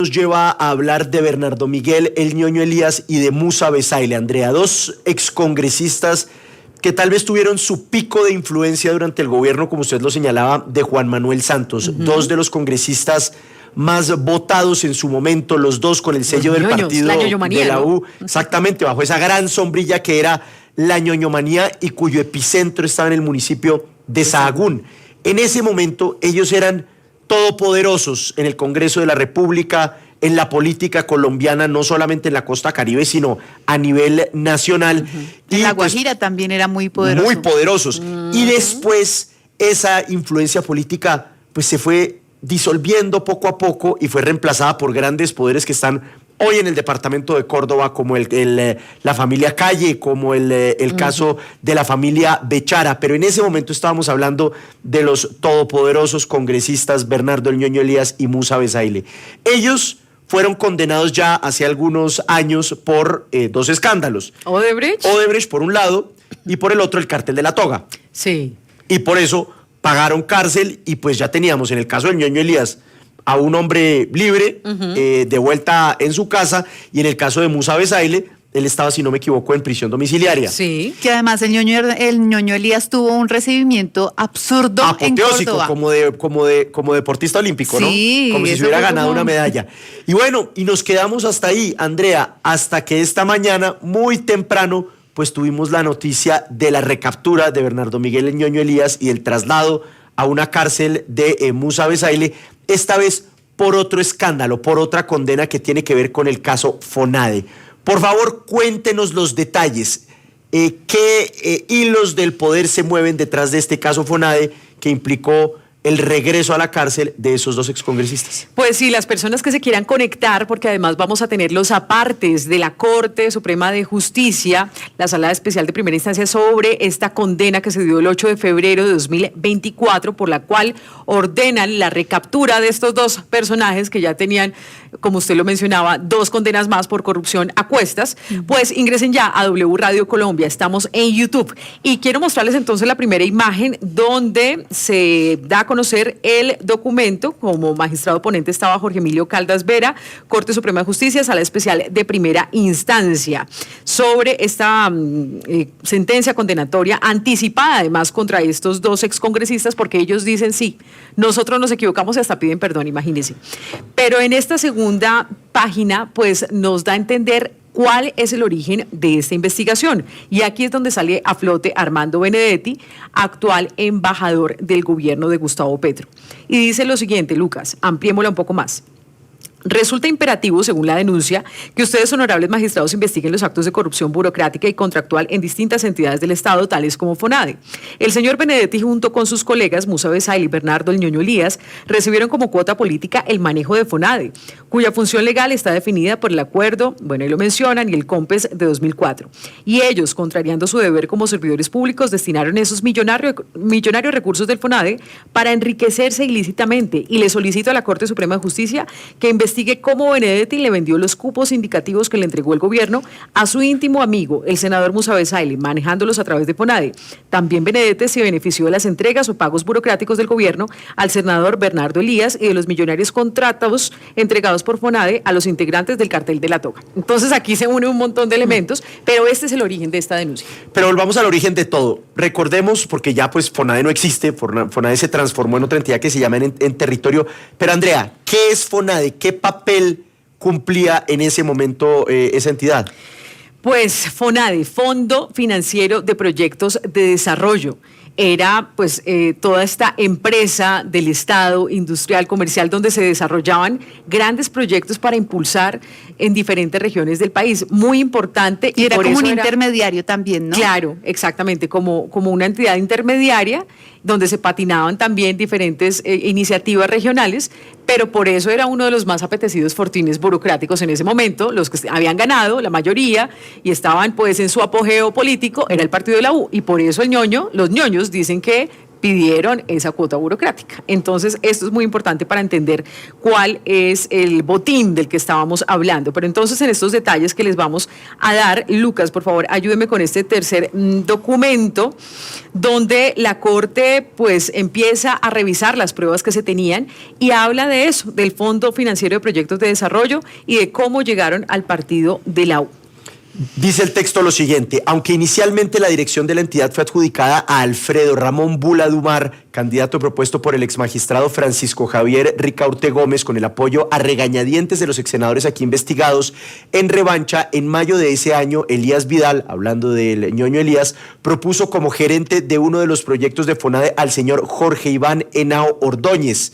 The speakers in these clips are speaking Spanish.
Nos lleva a hablar de Bernardo Miguel El Ñoño Elías y de Musa Bezayle. Andrea, dos excongresistas que tal vez tuvieron su pico de influencia durante el gobierno, como usted lo señalaba, de Juan Manuel Santos. Dos de los congresistas más votados en su momento, los dos con el sello del partido de la U, exactamente, bajo esa gran sombrilla que era la ñoñomanía y cuyo epicentro estaba en el municipio de Sahagún. En ese momento ellos eran todopoderosos en el Congreso de la República, en la política colombiana, no solamente en la costa Caribe, sino a nivel nacional. En La Guajira también era muy poderoso. Muy poderosos. Y después esa influencia política pues se fue disolviendo poco a poco y fue reemplazada por grandes poderes que están hoy en el departamento de Córdoba, como la familia Calle, como el caso de la familia Bechara. Pero en ese momento estábamos hablando de los todopoderosos congresistas Bernardo El Ñoño Elías y Musa Bezayle. Ellos fueron condenados ya hace algunos años por dos escándalos. ¿Odebrecht? Odebrecht por un lado y por el otro el cártel de la Toga. Sí. Y por eso pagaron cárcel y pues ya teníamos en el caso del Ñoño Elías a un hombre libre, de vuelta en su casa, y en el caso de Musa Bezayle, él estaba, si no me equivoco, en prisión domiciliaria. Sí, que además el ñoño Elías tuvo un recibimiento absurdo en Córdoba. como deportista olímpico, sí, ¿no? Como si se hubiera ganado una medalla. Y bueno, y nos quedamos hasta ahí, Andrea, hasta que esta mañana, muy temprano, pues tuvimos la noticia de la recaptura de Bernardo Miguel El Ñoño Elías y el traslado a una cárcel de Musa Bezayle, esta vez por otro escándalo, por otra condena que tiene que ver con el caso FONADE. Por favor, cuéntenos los detalles. ¿Qué hilos del poder se mueven detrás de este caso FONADE que implicó el regreso a la cárcel de esos dos excongresistas? Pues sí, las personas que se quieran conectar, porque además vamos a tener los apartes de la Corte Suprema de Justicia, la Sala Especial de Primera Instancia, sobre esta condena que se dio el 8 de febrero de 2024, por la cual ordenan la recaptura de estos dos personajes que ya tenían, como usted lo mencionaba, dos condenas más por corrupción a cuestas. Pues ingresen ya a W Radio Colombia, estamos en YouTube. Y quiero mostrarles entonces la primera imagen donde se da a conocer el documento. Como magistrado ponente estaba Jorge Emilio Caldas Vera, Corte Suprema de Justicia, Sala Especial de Primera Instancia, sobre esta sentencia condenatoria anticipada además contra estos dos excongresistas, porque ellos dicen sí, nosotros nos equivocamos y hasta piden perdón, imagínense. Pero en esta segunda página pues nos da a entender cuál es el origen de esta investigación. Y aquí es donde sale a flote Armando Benedetti, actual embajador del gobierno de Gustavo Petro. Y dice lo siguiente, Lucas, ampliémosla un poco más. Resulta imperativo, según la denuncia, que ustedes, honorables magistrados, investiguen los actos de corrupción burocrática y contractual en distintas entidades del Estado, tales como FONADE. El señor Benedetti, junto con sus colegas Musa Bezayle y Bernardo El Ñoño Elías, recibieron como cuota política el manejo de FONADE, cuya función legal está definida por el acuerdo, bueno, ahí lo mencionan, y el COMPES de 2004. Y ellos, contrariando su deber como servidores públicos, destinaron esos millonarios recursos del FONADE para enriquecerse ilícitamente. Y le solicito a la Corte Suprema de Justicia que investigue cómo Benedetti le vendió los cupos indicativos que le entregó el gobierno a su íntimo amigo, el senador Musa Bezayle, manejándolos a través de FONADE. También Benedetti se benefició de las entregas o pagos burocráticos del gobierno al senador Bernardo Elías y de los millonarios contratos entregados por FONADE a los integrantes del cartel de la Toga. Entonces aquí se une un montón de elementos, pero este es el origen de esta denuncia. Pero volvamos al origen de todo. Recordemos, porque ya pues FONADE no existe, FONADE se transformó en otra entidad que se llama en territorio. Pero Andrea, ¿qué es FONADE? ¿Qué papel cumplía en ese momento esa entidad? Pues FONADE, Fondo Financiero de Proyectos de Desarrollo. Era pues toda esta empresa del Estado, industrial, comercial, donde se desarrollaban grandes proyectos para impulsar en diferentes regiones del país. Muy importante. Y era como un intermediario también, ¿no? Claro, exactamente, como una entidad intermediaria donde se patinaban también diferentes iniciativas regionales, pero por eso era uno de los más apetecidos fortines burocráticos en ese momento. Los que habían ganado, la mayoría, y estaban pues en su apogeo político, era el partido de la U, y por eso los ñoños dicen que pidieron esa cuota burocrática. Entonces, esto es muy importante para entender cuál es el botín del que estábamos hablando. Pero entonces, en estos detalles que les vamos a dar, Lucas, por favor, ayúdeme con este tercer documento, donde la Corte pues empieza a revisar las pruebas que se tenían y habla de eso, del Fondo Financiero de Proyectos de Desarrollo y de cómo llegaron al partido de la U. Dice el texto lo siguiente: aunque inicialmente la dirección de la entidad fue adjudicada a Alfredo Ramón Bula Dumar, candidato propuesto por el exmagistrado Francisco Javier Ricaurte Gómez, con el apoyo a regañadientes de los exsenadores aquí investigados, en revancha, en mayo de ese año, Elías Vidal, hablando del ñoño Elías, propuso como gerente de uno de los proyectos de FONADE al señor Jorge Iván Henao Ordóñez.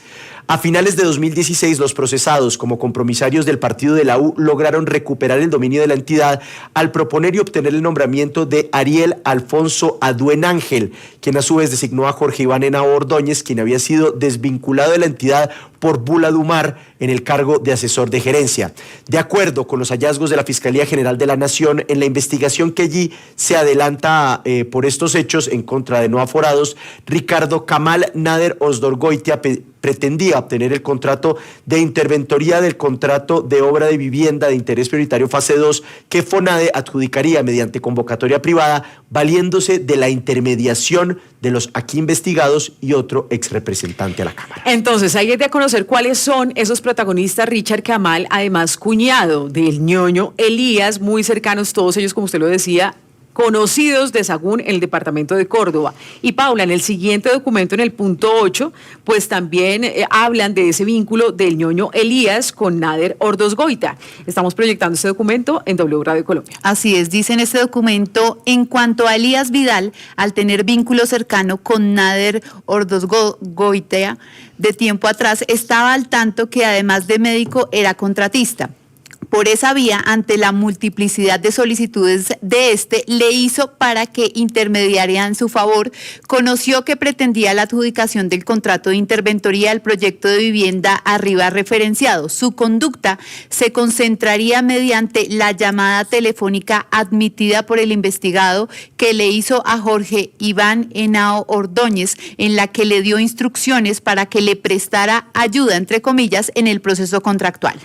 A finales de 2016, los procesados como compromisarios del partido de la U lograron recuperar el dominio de la entidad al proponer y obtener el nombramiento de Ariel Alfonso Aduen Ángel, quien a su vez designó a Jorge Iván Henao Ordóñez, quien había sido desvinculado de la entidad por Bula Dumar en el cargo de asesor de gerencia. De acuerdo con los hallazgos de la Fiscalía General de la Nación, en la investigación que allí se adelanta por estos hechos en contra de no aforados, Ricardo Kamal Nader Osdorgoitia pretendía obtener el contrato de interventoría del contrato de obra de vivienda de interés prioritario fase 2 que FONADE adjudicaría mediante convocatoria privada, valiéndose de la intermediación de los aquí investigados y otro exrepresentante a la Cámara. Entonces, hay que conocer cuáles son esos protagonistas. Richard Kamal, además cuñado del ñoño Elías, muy cercanos todos ellos, como usted lo decía, conocidos de Sagún en el departamento de Córdoba. Y Paula, en el siguiente documento, en el punto 8, pues también hablan de ese vínculo del ñoño Elías con Nader Ordóñez. Estamos proyectando este documento en W Radio Colombia. Así es, dice en este documento: en cuanto a Elías Vidal, al tener vínculo cercano con Nader Ordóñez de tiempo atrás, estaba al tanto que además de médico era contratista. Por esa vía, ante la multiplicidad de solicitudes de le hizo para que intermediaria en su favor, conoció que pretendía la adjudicación del contrato de interventoría del proyecto de vivienda arriba referenciado. Su conducta se concentraría mediante la llamada telefónica admitida por el investigado que le hizo a Jorge Iván Henao Ordóñez, en la que le dio instrucciones para que le prestara ayuda, entre comillas, en el proceso contractual.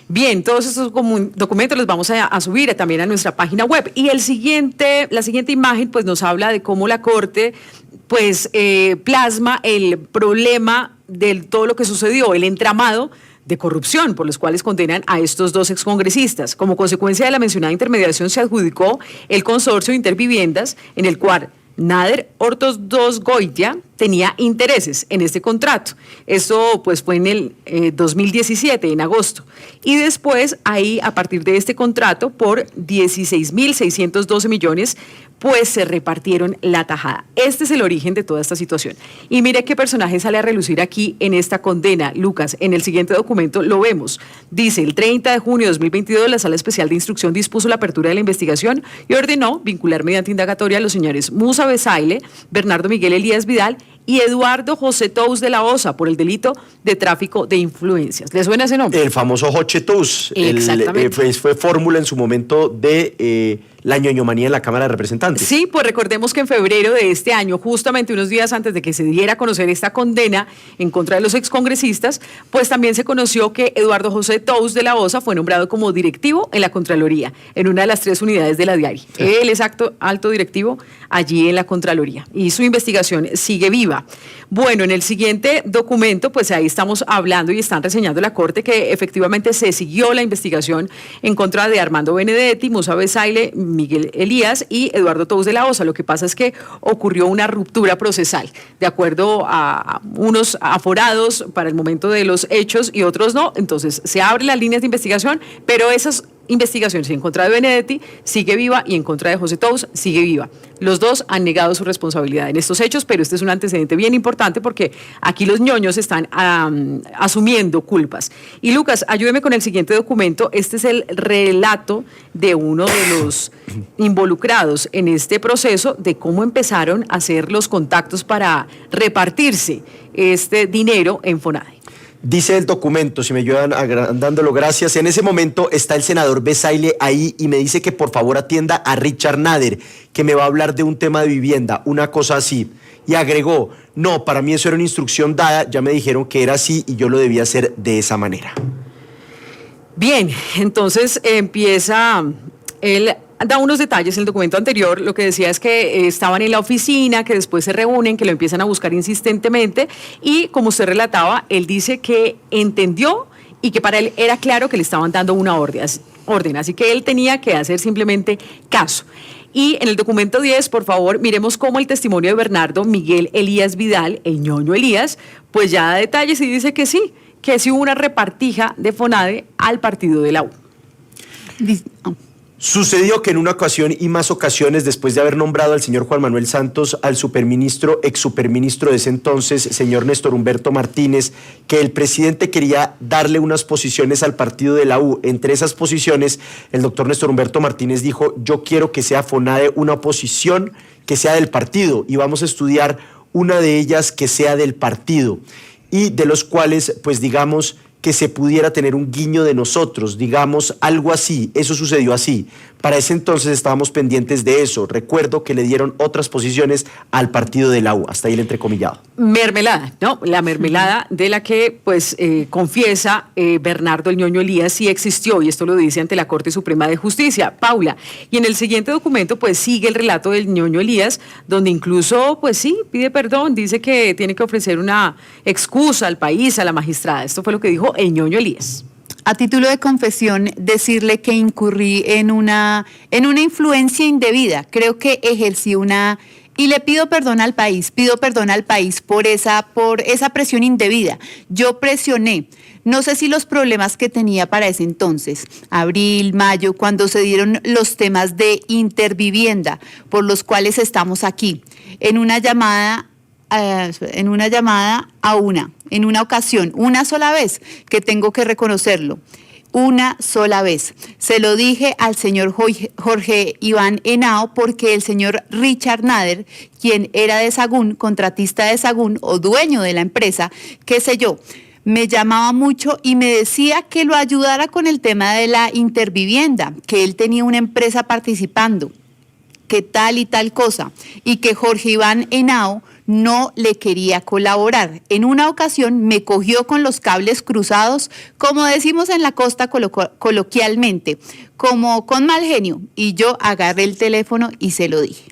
Bien, todos estos documentos los vamos a subir también a nuestra página web. Y la siguiente imagen pues nos habla de cómo la Corte pues plasma el problema de todo lo que sucedió, el entramado de corrupción por los cuales condenan a estos dos excongresistas. Como consecuencia de la mencionada intermediación se adjudicó el consorcio Interviviendas, en el cual Nader Ordóñez tenía intereses en este contrato. Esto pues fue en el 2017, en agosto. Y después ahí, a partir de este contrato, por 16.612 millones, pues se repartieron la tajada. Este es el origen de toda esta situación. Y mire qué personaje sale a relucir aquí en esta condena, Lucas. En el siguiente documento lo vemos. Dice: el 30 de junio de 2022, la Sala Especial de Instrucción dispuso la apertura de la investigación y ordenó vincular mediante indagatoria a los señores Musa Besaile, Bernardo Miguel Elías Vidal y Eduardo José Tous de la Osa por el delito de tráfico de influencias. ¿Le suena ese nombre? El famoso Joche Tous. Exactamente. Fue fórmula en su momento de la ñoñomanía en la Cámara de Representantes. Sí, pues recordemos que en febrero de este año, justamente unos días antes de que se diera a conocer esta condena en contra de los excongresistas, pues también se conoció que Eduardo José Tous de la Osa fue nombrado como directivo en la Contraloría, en una de las 3 unidades de la DIARI. Él es alto directivo allí en la Contraloría y su investigación sigue viva. Bueno, en el siguiente documento, pues ahí estamos hablando y están reseñando la Corte que efectivamente se siguió la investigación en contra de Armando Benedetti, Musa Besaile, Miguel Elías y Eduardo Tous de la Osa. Lo que pasa es que ocurrió una ruptura procesal, de acuerdo a unos aforados para el momento de los hechos y otros no. Entonces se abren las líneas de investigación, pero esas investigaciones en contra de Benedetti sigue viva y en contra de José Tous sigue viva. Los dos han negado su responsabilidad en estos hechos, pero este es un antecedente bien importante porque aquí los ñoños están asumiendo culpas. Y Lucas, ayúdeme con el siguiente documento. Este es el relato de uno de los involucrados en este proceso de cómo empezaron a hacer los contactos para repartirse este dinero en FONADE. Dice el documento, si me ayudan agrandándolo, gracias. En ese momento está el senador Besaile ahí y me dice que por favor atienda a Richard Nader, que me va a hablar de un tema de vivienda, una cosa así. Y agregó, no, para mí eso era una instrucción dada, ya me dijeron que era así y yo lo debía hacer de esa manera. Bien, entonces empieza, él da unos detalles en el documento anterior, lo que decía es que estaban en la oficina, que después se reúnen, que lo empiezan a buscar insistentemente y como usted relataba, él dice que entendió y que para él era claro que le estaban dando una orden, así que él tenía que hacer simplemente caso. Y en el documento 10, por favor, miremos cómo el testimonio de Bernardo Miguel Elías Vidal, el ñoño Elías, pues ya da detalles y dice que sí hubo una repartija de FONADE al partido de la U. Sucedió que en una ocasión y más ocasiones, después de haber nombrado al señor Juan Manuel Santos, al ex superministro de ese entonces, señor Néstor Humberto Martínez, que el presidente quería darle unas posiciones al partido de la U. Entre esas posiciones, el doctor Néstor Humberto Martínez dijo, yo quiero que sea FONADE una posición que sea del partido y vamos a estudiar una de ellas que sea del partido y de los cuales, pues digamos, que se pudiera tener un guiño de nosotros, digamos, algo así. Eso sucedió así. Para ese entonces estábamos pendientes de eso. Recuerdo que le dieron otras posiciones al partido de la U, hasta ahí el entrecomillado. Mermelada, ¿no? La mermelada de la que, pues, confiesa Bernardo el ñoño Elías sí existió, y esto lo dice ante la Corte Suprema de Justicia. Paula, y en el siguiente documento, pues, sigue el relato del ñoño Elías, donde incluso, pues sí, pide perdón, dice que tiene que ofrecer una excusa al país, a la magistrada. Esto fue lo que dijo el ñoño Elías. A título de confesión, decirle que incurrí en una influencia indebida. Creo que ejercí y le pido perdón al país por esa presión indebida. Yo presioné. No sé si los problemas que tenía para ese entonces, abril, mayo, cuando se dieron los temas de intervivienda, por los cuales estamos aquí, en una ocasión, una sola vez, que tengo que reconocerlo, una sola vez. Se lo dije al señor Jorge Iván Henao porque el señor Richard Nader, quien era de Sagún, contratista de Sagún o dueño de la empresa, qué sé yo, me llamaba mucho y me decía que lo ayudara con el tema de la intervivienda, que él tenía una empresa participando, que tal y tal cosa, y que Jorge Iván Henao no le quería colaborar. En una ocasión me cogió con los cables cruzados, como decimos en la costa coloquialmente, como con mal genio, y yo agarré el teléfono y se lo dije.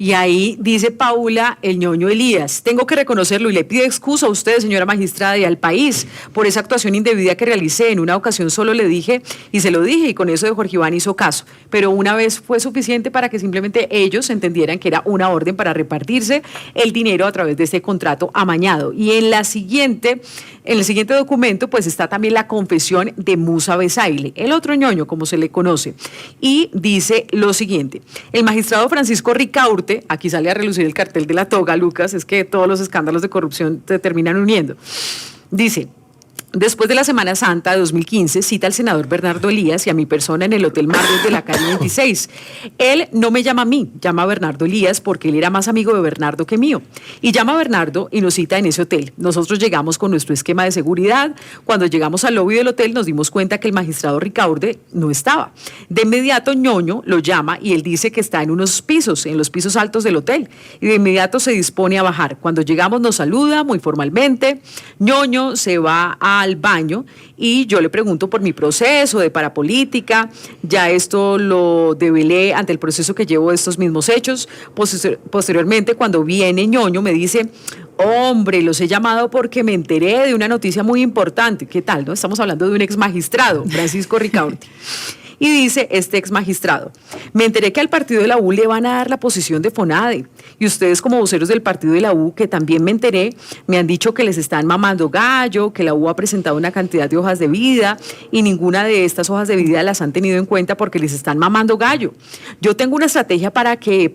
Y ahí dice Paula, el ñoño Elías, tengo que reconocerlo y le pido excusa a usted, señora magistrada, y al país por esa actuación indebida que realicé. En una ocasión solo le dije y se lo dije y con eso de Jorge Iván hizo caso. Pero una vez fue suficiente para que simplemente ellos entendieran que era una orden para repartirse el dinero a través de este contrato amañado. Y en el siguiente documento pues está también la confesión de Musa Besaile, el otro ñoño como se le conoce. Y dice lo siguiente, el magistrado Francisco Ricaurte, aquí sale a relucir el cartel de la toga, Lucas, es que todos los escándalos de corrupción te terminan uniendo. Dice, después de la Semana Santa de 2015, cita al senador Bernardo Elías y a mi persona en el Hotel Marriott de la calle 26. Él no me llama a mí, llama a Bernardo Elías porque él era más amigo de Bernardo que mío. Y llama a Bernardo y nos cita en ese hotel. Nosotros llegamos con nuestro esquema de seguridad. Cuando llegamos al lobby del hotel nos dimos cuenta que el magistrado Ricaurte no estaba. De inmediato ñoño lo llama y él dice que está en unos pisos, en los pisos altos del hotel. Y de inmediato se dispone a bajar. Cuando llegamos nos saluda muy formalmente. ñoño se va al baño y yo le pregunto por mi proceso de parapolítica, ya esto lo develé ante el proceso que llevo de estos mismos hechos. Posteriormente, cuando viene ñoño, me dice, hombre, los he llamado porque me enteré de una noticia muy importante. ¿Qué tal, no? Estamos hablando de un ex magistrado, Francisco Ricaurte. Y dice este ex magistrado, me enteré que al partido de la U le van a dar la posición de FONADE y ustedes como voceros del partido de la U, que también me enteré, me han dicho que les están mamando gallo, que la U ha presentado una cantidad de hojas de vida y ninguna de estas hojas de vida las han tenido en cuenta porque les están mamando gallo. Yo tengo una estrategia para que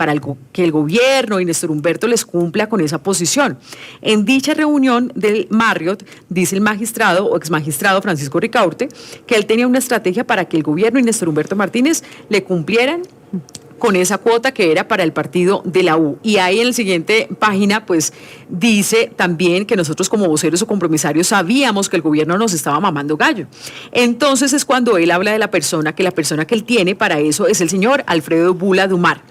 el gobierno y Néstor Humberto les cumpla con esa posición. En dicha reunión del Marriott, dice el magistrado o ex magistrado Francisco Ricaurte, que él tenía una estrategia para que el gobierno y Néstor Humberto Martínez le cumplieran con esa cuota que era para el partido de la U. Y ahí en la siguiente página, pues, dice también que nosotros como voceros o compromisarios sabíamos que el gobierno nos estaba mamando gallo. Entonces es cuando él habla de la persona que él tiene para eso es el señor Alfredo Bula Dumar,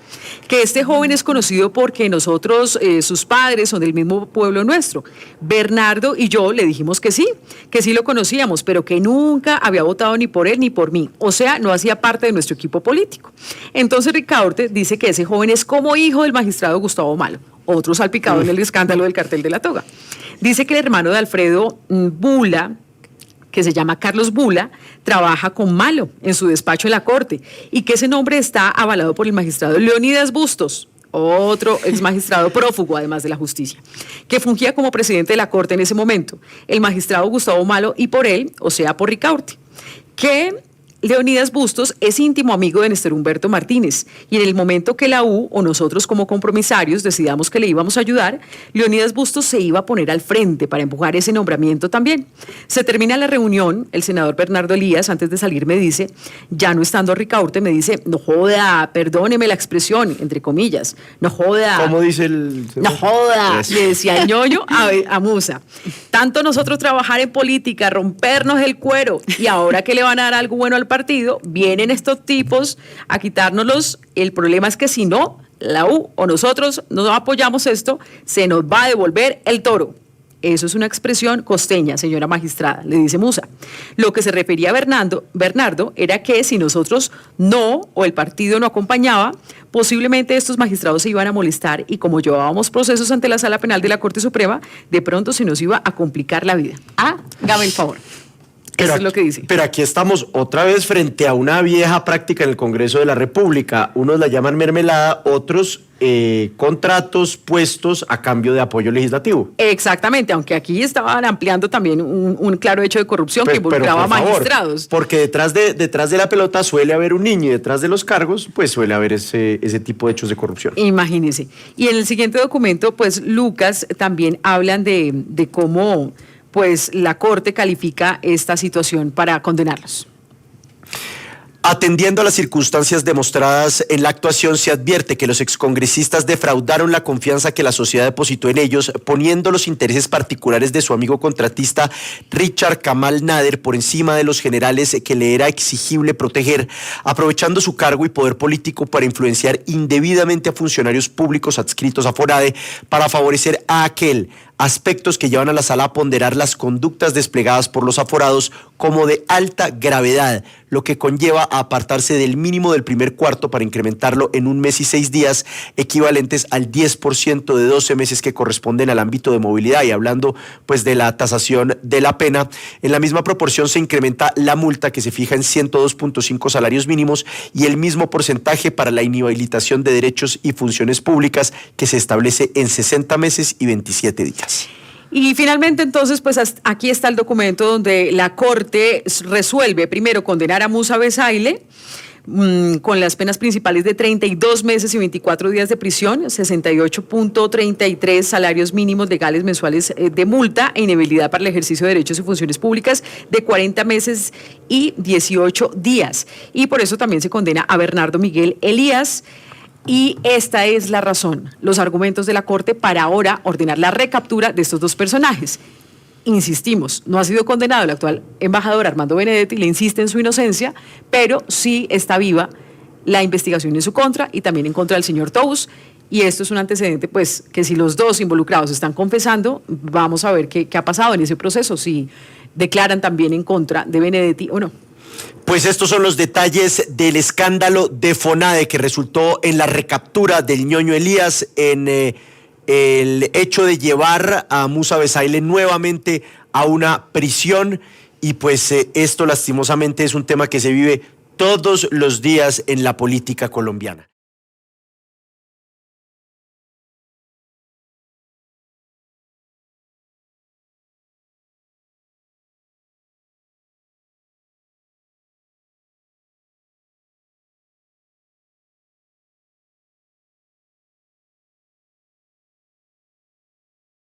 que este joven es conocido porque nosotros, sus padres son del mismo pueblo nuestro. Bernardo y yo le dijimos que sí lo conocíamos, pero que nunca había votado ni por él ni por mí, o sea, no hacía parte de nuestro equipo político. Entonces Ricaurte dice que ese joven es como hijo del magistrado Gustavo Malo, otro salpicado en el escándalo del cartel de la toga. Dice que el hermano de Alfredo Bula, que se llama Carlos Bula, trabaja con Malo en su despacho en la Corte y que ese nombre está avalado por el magistrado Leonidas Bustos, otro ex magistrado prófugo, además de la justicia, que fungía como presidente de la Corte en ese momento, el magistrado Gustavo Malo y por él, o sea, por Ricaurte, que Leonidas Bustos es íntimo amigo de Néstor Humberto Martínez y en el momento que la U o nosotros como compromisarios decidamos que le íbamos a ayudar, Leonidas Bustos se iba a poner al frente para empujar ese nombramiento también. Se termina la reunión, el senador Bernardo Elías antes de salir me dice, ya no estando Ricaurte, me dice, no joda, perdóneme la expresión, entre comillas, no joda. ¿Cómo dice el senador? No joda, Eso. le decía el ñoño a Musa. Tanto nosotros trabajar en política, rompernos el cuero y ahora que le van a dar algo bueno al partido, vienen estos tipos a quitárnoslos. El problema es que si no, la U o nosotros no apoyamos esto, se nos va a devolver el toro. Eso es una expresión costeña, señora magistrada, le dice Musa. Lo que se refería a Bernardo era que si nosotros no, o el partido no acompañaba, posiblemente estos magistrados se iban a molestar y como llevábamos procesos ante la Sala Penal de la Corte Suprema, de pronto se nos iba a complicar la vida. Hágame el favor. Eso es lo que dice. Pero aquí estamos otra vez frente a una vieja práctica en el Congreso de la República. Unos la llaman mermelada, otros contratos puestos a cambio de apoyo legislativo. Exactamente, aunque aquí estaban ampliando también un claro hecho de corrupción que involucraba a magistrados. Porque detrás de la pelota suele haber un niño y detrás de los cargos pues suele haber ese tipo de hechos de corrupción. Imagínense. Y en el siguiente documento, pues Lucas también hablan de cómo pues la Corte califica esta situación para condenarlos. Atendiendo a las circunstancias demostradas en la actuación, se advierte que los excongresistas defraudaron la confianza que la sociedad depositó en ellos, poniendo los intereses particulares de su amigo contratista Richard Kamal Nader por encima de los generales que le era exigible proteger, aprovechando su cargo y poder político para influenciar indebidamente a funcionarios públicos adscritos a FONADE para favorecer a aquel, aspectos que llevan a la sala a ponderar las conductas desplegadas por los aforados como de alta gravedad, lo que conlleva a apartarse del mínimo del primer cuarto para incrementarlo en 1 mes y 6 días, equivalentes al 10% de 12 meses que corresponden al ámbito de movilidad. Y hablando pues de la tasación de la pena, en la misma proporción se incrementa la multa que se fija en 102.5 salarios mínimos y el mismo porcentaje para la inhabilitación de derechos y funciones públicas que se establece en 60 meses y 27 días. Y finalmente, entonces, pues aquí está el documento donde la Corte resuelve, primero, condenar a Musa Besaile con las penas principales de 32 meses y 24 días de prisión, 68.33 salarios mínimos legales mensuales de multa e inhabilidad para el ejercicio de derechos y funciones públicas de 40 meses y 18 días. Y por eso también se condena a Bernardo Miguel Elías. Y esta es la razón, los argumentos de la Corte para ahora ordenar la recaptura de estos dos personajes. Insistimos, no ha sido condenado el actual embajador Armando Benedetti, le insiste en su inocencia, pero sí está viva la investigación en su contra y también en contra del señor Tous. Y esto es un antecedente, pues, que si los dos involucrados están confesando, vamos a ver qué ha pasado en ese proceso, si declaran también en contra de Benedetti o no. Pues estos son los detalles del escándalo de FONADE que resultó en la recaptura del ñoño Elías, en el hecho de llevar a Musa Besaile nuevamente a una prisión. Y pues esto lastimosamente es un tema que se vive todos los días en la política colombiana.